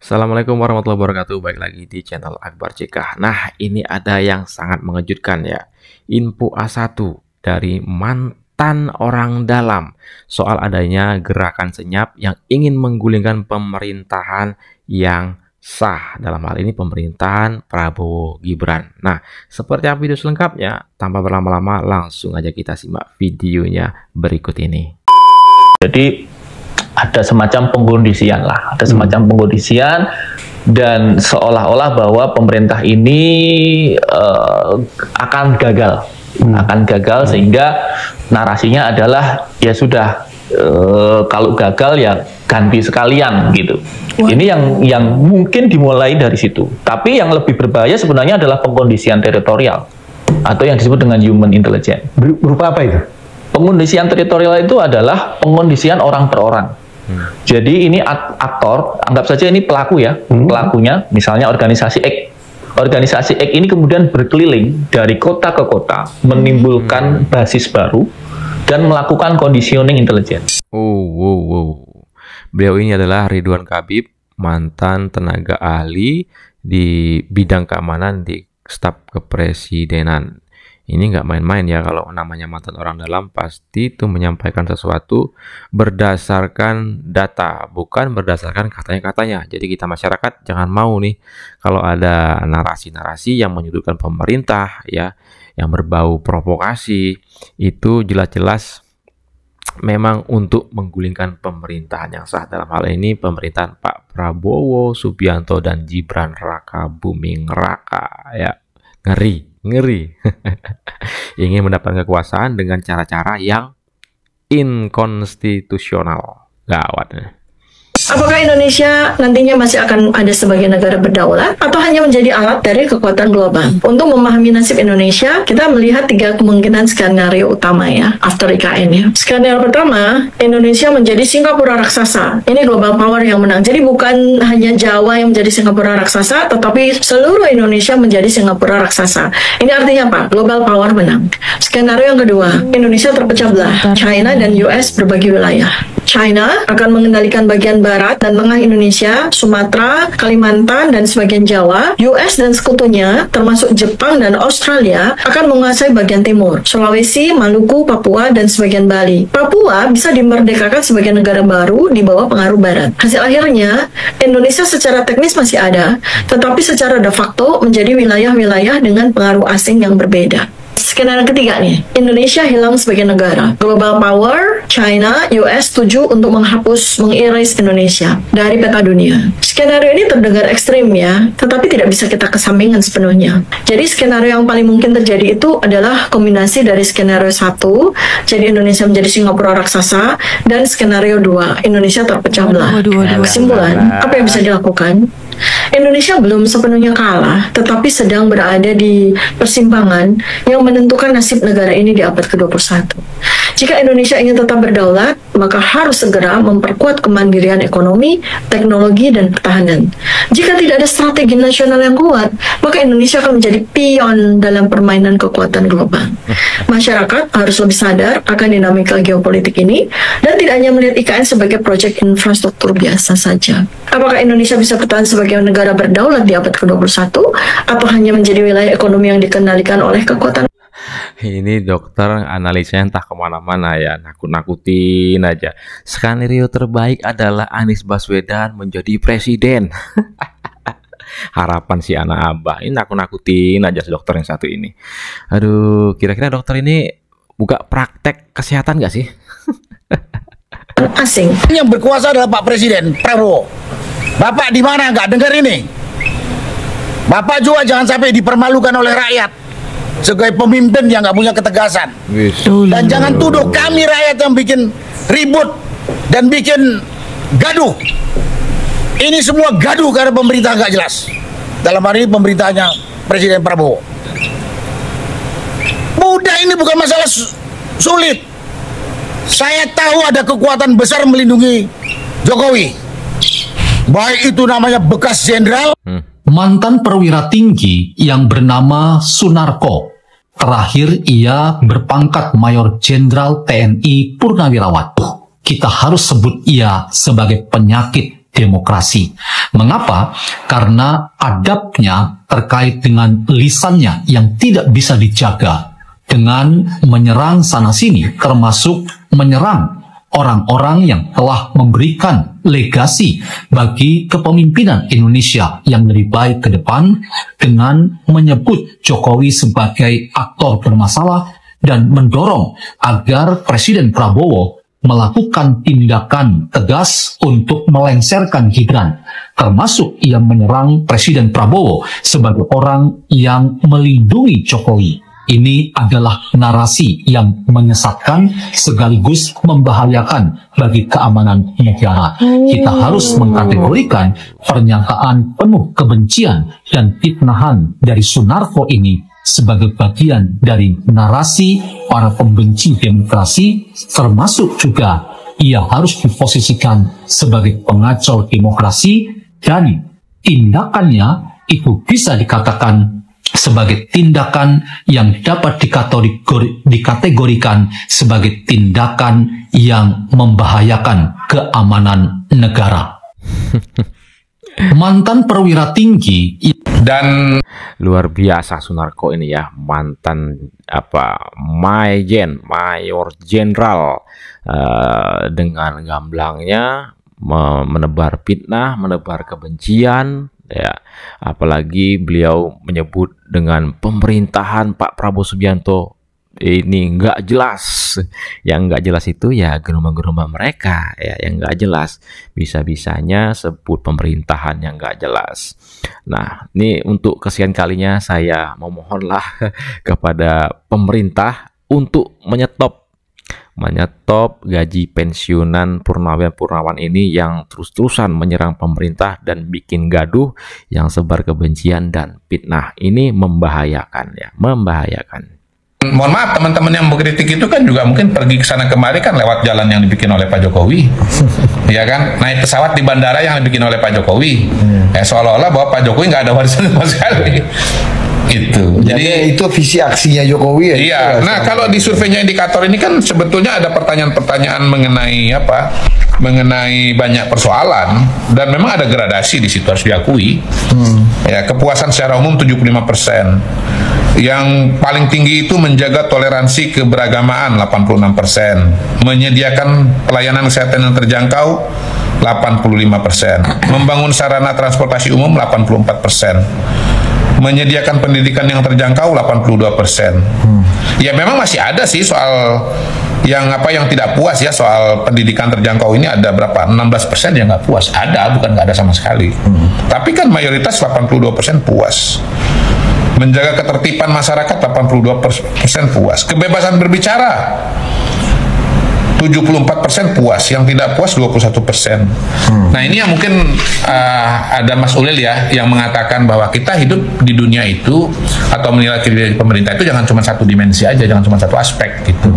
Assalamualaikum warahmatullahi wabarakatuh. Baik lagi di channel Akbar CK. Nah, ini ada yang sangat mengejutkan ya. Info A1 dari mantan orang dalam soal adanya gerakan senyap yang ingin menggulingkan pemerintahan yang sah. Dalam hal ini pemerintahan Prabowo Gibran. Nah, seperti apa video selengkapnya? Tanpa berlama-lama langsung aja kita simak videonya berikut ini. Jadi ada semacam pengkondisian lah, ada semacam pengkondisian dan seolah-olah bahwa pemerintah ini akan gagal, sehingga narasinya adalah ya sudah kalau gagal ya ganti sekalian gitu. Ini yang mungkin dimulai dari situ. Tapi yang lebih berbahaya sebenarnya adalah pengkondisian teritorial atau yang disebut dengan human intelligence. Berupa apa itu? Pengkondisian teritorial itu adalah pengkondisian orang per orang. Jadi ini aktor, anggap saja ini pelaku ya, pelakunya misalnya organisasi X. Organisasi X ini kemudian berkeliling dari kota ke kota, menimbulkan basis baru dan melakukan conditioning intelligence. Beliau ini adalah Ridwan Habib, mantan tenaga ahli di bidang keamanan di staf kepresidenan. Ini nggak main-main ya, kalau namanya mantan orang dalam pasti itu menyampaikan sesuatu berdasarkan data, bukan berdasarkan katanya-katanya. Jadi kita masyarakat jangan mau nih kalau ada narasi-narasi yang menyudutkan pemerintah ya, yang berbau provokasi, itu jelas-jelas memang untuk menggulingkan pemerintahan yang sah. Dalam hal ini pemerintahan Pak Prabowo Subianto dan Gibran Raka Buming Raka ya. Ngeri ingin mendapatkan kekuasaan dengan cara-cara yang inkonstitusional. Gawat. Apakah Indonesia nantinya masih akan ada sebagai negara berdaulat atau hanya menjadi alat dari kekuatan global? Untuk memahami nasib Indonesia, kita melihat 3 kemungkinan skenario utama ya, after IKN ya. Skenario pertama, Indonesia menjadi Singapura raksasa. Ini global power yang menang. Jadi bukan hanya Jawa yang menjadi Singapura raksasa, tetapi seluruh Indonesia menjadi Singapura raksasa. Ini artinya apa? Global power menang. Skenario yang kedua, Indonesia terpecah belah. China dan US berbagi wilayah. China akan mengendalikan bagian barat dan tengah Indonesia, Sumatera, Kalimantan, dan sebagian Jawa. US dan sekutunya, termasuk Jepang dan Australia, akan menguasai bagian timur, Sulawesi, Maluku, Papua, dan sebagian Bali. Papua bisa dimerdekakan sebagai negara baru di bawah pengaruh barat. Hasil akhirnya, Indonesia secara teknis masih ada, tetapi secara de facto menjadi wilayah-wilayah dengan pengaruh asing yang berbeda. Skenario ketiga nih, Indonesia hilang sebagai negara. Global power, China, US setuju untuk mengerase Indonesia dari peta dunia. Skenario ini terdengar ekstrim ya, tetapi tidak bisa kita kesampingkan sepenuhnya. Jadi skenario yang paling mungkin terjadi itu adalah kombinasi dari skenario 1, jadi Indonesia menjadi Singapura raksasa, dan skenario 2, Indonesia terpecah belah. Kesimpulan, apa yang bisa dilakukan? Indonesia belum sepenuhnya kalah, tetapi sedang berada di persimpangan yang menentukan nasib negara ini di abad ke-21. Jika Indonesia ingin tetap berdaulat, maka harus segera memperkuat kemandirian ekonomi, teknologi, dan pertahanan. Jika tidak ada strategi nasional yang kuat, maka Indonesia akan menjadi pion dalam permainan kekuatan global. Masyarakat harus lebih sadar akan dinamika geopolitik ini, dan tidak hanya melihat IKN sebagai proyek infrastruktur biasa saja. Apakah Indonesia bisa bertahan sebagai negara berdaulat di abad ke-21, atau hanya menjadi wilayah ekonomi yang dikendalikan oleh kekuatan? Ini dokter analisanya entah kemana-mana ya, nakut-nakutin aja. Skenario terbaik adalah Anies Baswedan menjadi presiden. Harapan si anak abah. Ini nakut-nakutin aja si dokter yang satu ini. Aduh, kira-kira dokter ini buka praktek kesehatan nggak sih? Asing. Yang berkuasa adalah Pak Presiden Prabowo. Bapak di mana nggak dengar ini? Bapak juga jangan sampai dipermalukan oleh rakyat sebagai pemimpin yang nggak punya ketegasan. Dan jangan tuduh kami rakyat yang bikin ribut dan bikin gaduh. Ini semua gaduh karena pemerintah nggak jelas. Dalam hari ini pemerintahnya Presiden Prabowo. Mudah, ini bukan masalah sulit. Saya tahu ada kekuatan besar melindungi Jokowi. Baik itu namanya bekas jenderal, mantan perwira tinggi yang bernama Sunarko. Terakhir ia berpangkat Mayor Jenderal TNI Purnawirawan. Kita harus sebut ia sebagai penyakit demokrasi. Mengapa? Karena adabnya terkait dengan lisannya yang tidak bisa dijaga dengan menyerang sana-sini, termasuk menyerang orang-orang yang telah memberikan legasi bagi kepemimpinan Indonesia yang lebih baik ke depan, dengan menyebut Jokowi sebagai aktor bermasalah dan mendorong agar Presiden Prabowo melakukan tindakan tegas untuk melengsarkan Gibran, termasuk ia menyerang Presiden Prabowo sebagai orang yang melindungi Jokowi. Ini adalah narasi yang menyesatkan sekaligus membahayakan bagi keamanan negara. Kita harus mengkategorikan pernyataan penuh kebencian dan fitnahan dari Sunarko ini sebagai bagian dari narasi para pembenci demokrasi, termasuk juga ia harus diposisikan sebagai pengacau demokrasi, dan tindakannya itu bisa dikatakan sebagai tindakan yang dapat dikategorikan sebagai tindakan yang membahayakan keamanan negara. Mantan perwira tinggi dan luar biasa Sunarko ini ya, mantan Mayor Jenderal, dengan gamblangnya menebar fitnah, menebar kebencian ya, apalagi beliau menyebut dengan pemerintahan Pak Prabowo Subianto ini nggak jelas. Yang nggak jelas itu ya gelombang-gelombang mereka ya, yang nggak jelas, bisa-bisanya sebut pemerintahan yang nggak jelas. Nah, ini untuk kesekian kalinya saya memohonlah kepada pemerintah untuk menyetop gaji pensiunan purnawan ini yang terus-terusan menyerang pemerintah dan bikin gaduh, yang sebar kebencian dan fitnah. Ini membahayakan ya, membahayakan. Mohon maaf, teman-teman yang mengkritik itu kan juga mungkin pergi ke sana kemari kan lewat jalan yang dibikin oleh Pak Jokowi, ya kan, naik pesawat di bandara yang dibikin oleh Pak Jokowi, seolah-olah bahwa Pak Jokowi nggak ada warisan sama sekali. Gitu. Jadi itu visi aksinya Jokowi ya. Iya. Nah, kalau di surveinya indikator ini kan sebetulnya ada pertanyaan-pertanyaan mengenai mengenai banyak persoalan, dan memang ada gradasi di situ, harus diakui. Ya, kepuasan secara umum 75%. Yang paling tinggi itu menjaga toleransi keberagamaan 86%, menyediakan pelayanan kesehatan yang terjangkau 85%, membangun sarana transportasi umum 84%, menyediakan pendidikan yang terjangkau 82%. Ya memang masih ada sih soal yang tidak puas ya, soal pendidikan terjangkau ini ada berapa? 16% yang nggak puas. Ada, bukan nggak ada sama sekali. Tapi kan mayoritas 82% puas. Menjaga ketertiban masyarakat 82% puas. Kebebasan berbicara 74% puas, yang tidak puas 21%. Nah, ini yang mungkin ada Mas Ulil ya yang mengatakan bahwa kita hidup di dunia itu atau menilai kinerja pemerintah itu jangan cuma satu dimensi aja, jangan cuma satu aspek gitu.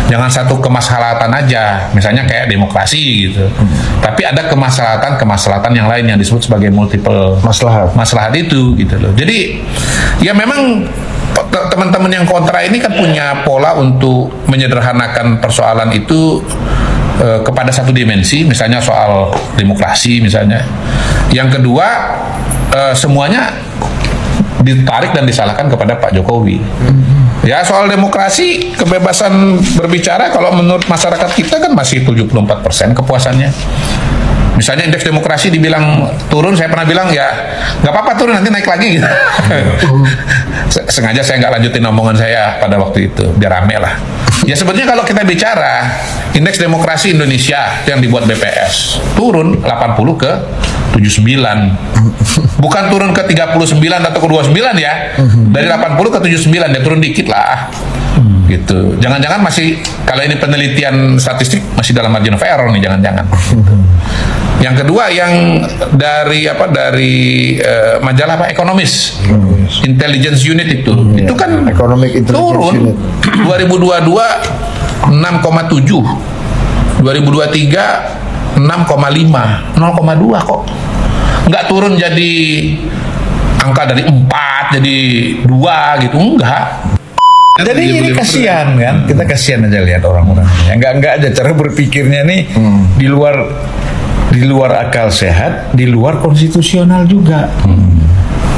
Jangan satu kemaslahatan aja, misalnya kayak demokrasi gitu. Tapi ada kemaslahatan yang lain yang disebut sebagai multiple maslahat itu gitu loh. Jadi ya memang teman-teman yang kontra ini kan punya pola untuk menyederhanakan persoalan itu kepada satu dimensi, misalnya soal demokrasi misalnya. Yang kedua, semuanya ditarik dan disalahkan kepada Pak Jokowi. Ya, soal demokrasi, kebebasan berbicara kalau menurut masyarakat kita kan masih 74% kepuasannya. Misalnya indeks demokrasi dibilang turun, saya pernah bilang ya nggak apa-apa turun, nanti naik lagi gitu. Sengaja saya nggak lanjutin omongan saya pada waktu itu, biar rame lah. Ya sebetulnya kalau kita bicara indeks demokrasi Indonesia yang dibuat BPS turun 80 ke 79, bukan turun ke 39 atau ke 29 ya, dari 80 ke 79 ya, turun dikit lah. Gitu. Jangan-jangan masih, kalau ini penelitian statistik masih dalam margin of error nih, jangan-jangan. Yang kedua, yang dari majalah Ekonomis, Intelligence Unit itu kan turun. 2022 6,7, 2023 6,5, 0,2 kok. Nggak turun jadi angka dari 4 jadi 2 gitu, enggak. Jadi ini kasihan kan, kita kasihan aja lihat orang-orang. Enggak aja cara berpikirnya nih di luar di luar akal sehat, di luar konstitusional juga.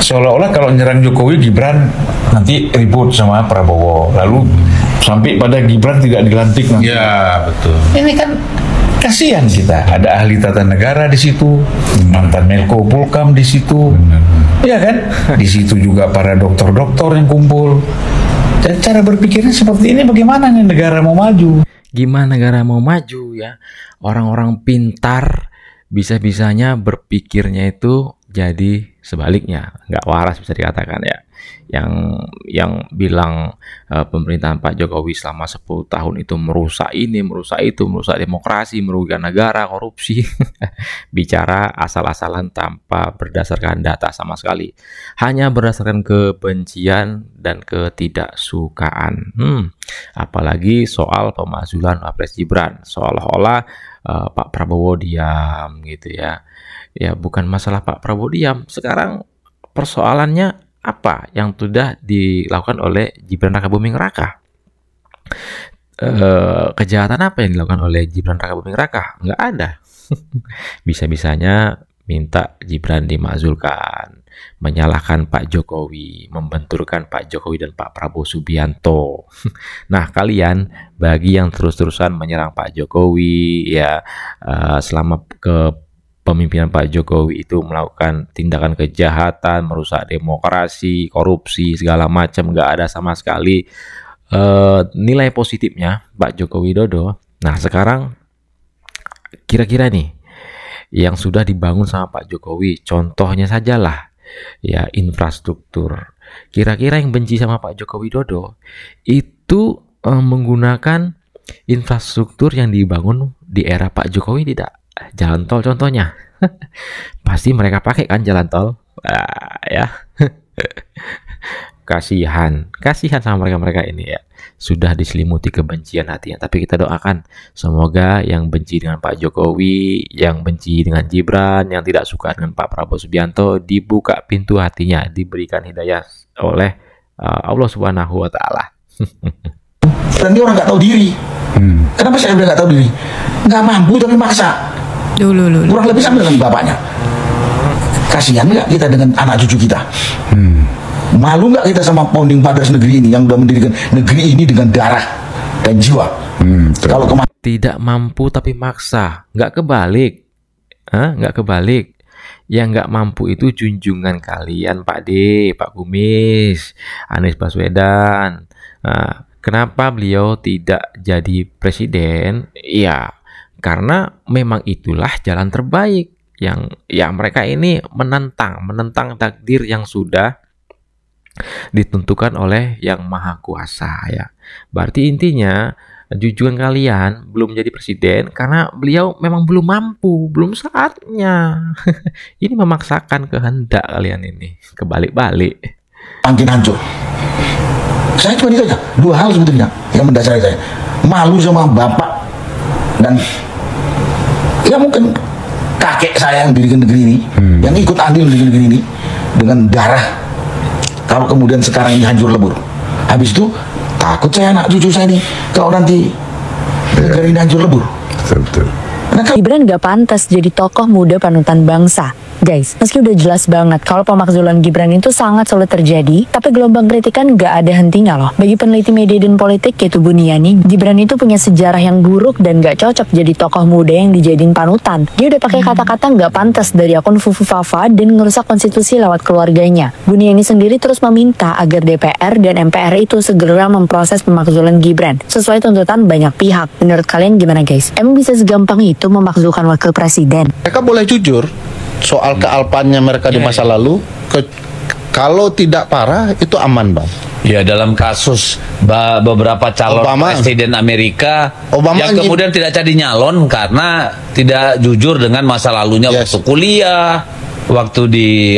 Seolah-olah kalau nyerang Jokowi, Gibran nanti ribut sama Prabowo, lalu sampai pada Gibran tidak dilantik nanti. Ya, betul. Ini kan kasihan kita. Ada ahli tata negara di situ, mantan Menko Polhukam di situ, ya kan? Di situ juga para dokter-dokter yang kumpul. Dan cara berpikirnya seperti ini, bagaimana nih negara mau maju? Gimana negara mau maju ya? Orang-orang pintar bisa-bisanya berpikirnya itu jadi sebaliknya, nggak waras bisa dikatakan ya. Yang bilang pemerintahan Pak Jokowi selama 10 tahun itu merusak ini, merusak itu, merusak demokrasi, merugikan negara, korupsi. Bicara asal-asalan tanpa berdasarkan data sama sekali. Hanya berdasarkan kebencian dan ketidaksukaan. Apalagi soal pemakzulan Wapres Gibran. Seolah-olah Pak Prabowo diam gitu ya. Ya bukan masalah Pak Prabowo diam. Sekarang persoalannya apa yang sudah dilakukan oleh Gibran Rakabuming Raka? Kejahatan apa yang dilakukan oleh Gibran Rakabuming Raka? Nggak ada. Bisa-bisanya minta Gibran dimakzulkan, menyalahkan Pak Jokowi, membenturkan Pak Jokowi dan Pak Prabowo Subianto. Nah, kalian bagi yang terus-terusan menyerang Pak Jokowi ya, selama pemimpinan Pak Jokowi itu melakukan tindakan kejahatan, merusak demokrasi, korupsi, segala macam, nggak ada sama sekali nilai positifnya Pak Joko Widodo. Nah, sekarang kira-kira nih yang sudah dibangun sama Pak Jokowi, contohnya sajalah ya infrastruktur. Kira-kira yang benci sama Pak Joko Widodo itu menggunakan infrastruktur yang dibangun di era Pak Jokowi tidak? Jalan tol contohnya. Pasti mereka pakai kan jalan tol. Ya. Kasihan sama mereka ini ya. Sudah diselimuti kebencian hatinya. Tapi kita doakan semoga yang benci dengan Pak Jokowi, yang benci dengan Gibran, yang tidak suka dengan Pak Prabowo Subianto, dibuka pintu hatinya, diberikan hidayah oleh Allah Subhanahu wa Ta'ala. Dan dia orang nggak tahu diri. Kenapa saya bilang nggak tahu diri? Nggak mampu tapi maksa. Kurang lebih sama dengan bapaknya. Kasihan nggak kita dengan anak cucu kita? Malu nggak kita sama founding fathers negeri ini yang udah mendirikan negeri ini dengan darah dan jiwa? Kalau tidak mampu tapi maksa, nggak kebalik, nggak kebalik. Yang nggak mampu itu junjungan kalian, Pak D, Pak Kumis, Anies Baswedan. Nah, kenapa beliau tidak jadi presiden? Ya, karena memang itulah jalan terbaik yang mereka ini menentang takdir yang sudah ditentukan oleh Yang Maha Kuasa ya. Berarti intinya junjungan kalian belum jadi presiden karena beliau memang belum mampu, belum saatnya. Ini memaksakan kehendak kalian ini, kebalik-balik. Makin hancur. Saya cuma itu aja, dua hal sebetulnya yang mendasari saya. Malu sama bapak dan ya mungkin kakek saya yang dirikan negeri ini, yang ikut andil di negeri ini dengan darah. Kalau kemudian sekarang ini hancur lebur, habis itu takut saya anak cucu saya ini kalau nanti negara ini hancur lebur. Betul. Gibran gak pantas jadi tokoh muda panutan bangsa. Guys, meski udah jelas banget kalau pemakzulan Gibran itu sangat sulit terjadi, tapi gelombang kritikan gak ada hentinya loh. Bagi peneliti media dan politik yaitu Buniani, Gibran itu punya sejarah yang buruk dan gak cocok jadi tokoh muda yang dijadiin panutan. Dia udah pakai kata-kata gak pantas dari akun Fufu Fafa dan ngerusak konstitusi lewat keluarganya. Buniani sendiri terus meminta agar DPR dan MPR itu segera memproses pemakzulan Gibran sesuai tuntutan banyak pihak. Menurut kalian gimana guys? Emang bisa segampang itu memakzulkan wakil presiden? Mereka boleh jujur soal kealpannya mereka di masa lalu. Kalau tidak parah itu aman, Bang. Ya, dalam kasus beberapa calon presiden Amerika yang kemudian tidak jadi nyalon karena tidak jujur dengan masa lalunya waktu kuliah, waktu di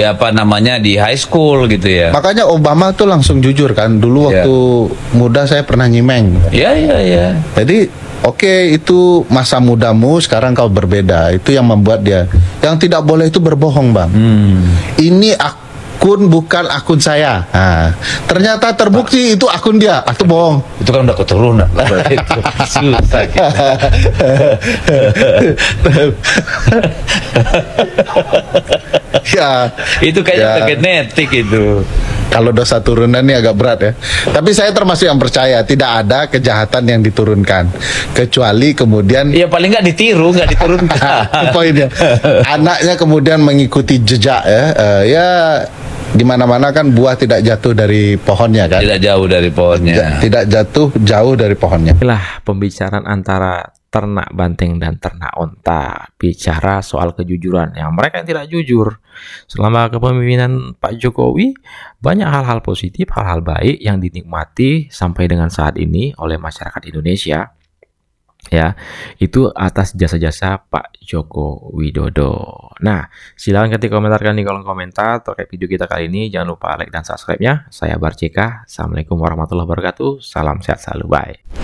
di high school gitu ya. Makanya Obama tuh langsung jujur kan. Dulu waktu muda saya pernah nyimeng. Iya. Jadi oke, itu masa mudamu, sekarang kau berbeda. Itu yang membuat dia. Yang tidak boleh itu berbohong, Bang. Ini akun bukan akun saya. Nah, ternyata terbukti itu akun dia, itu bohong. Itu kan udah keturunan. Itu susah gitu. Ya, itu kayaknya genetik itu. Kalau dosa turunan ini agak berat ya. Tapi saya termasuk yang percaya tidak ada kejahatan yang diturunkan, kecuali kemudian ya paling nggak ditiru, nggak diturunkan. Poinnya anaknya kemudian mengikuti jejak ya. Ya di mana-mana kan buah tidak jatuh dari pohonnya kan. Tidak jauh dari pohonnya. Tidak jatuh jauh dari pohonnya. Inilah pembicaraan antara ternak banteng dan ternak onta, bicara soal kejujuran yang mereka yang tidak jujur. Selama kepemimpinan Pak Jokowi, banyak hal-hal positif, hal-hal baik yang dinikmati sampai dengan saat ini oleh masyarakat Indonesia. Ya, itu atas jasa-jasa Pak Joko Widodo. Nah, silahkan ketik komentarkan di kolom komentar terkait video kita kali ini. Jangan lupa like dan subscribe-nya. Saya Barceka. Assalamualaikum warahmatullahi wabarakatuh. Salam sehat selalu. Bye.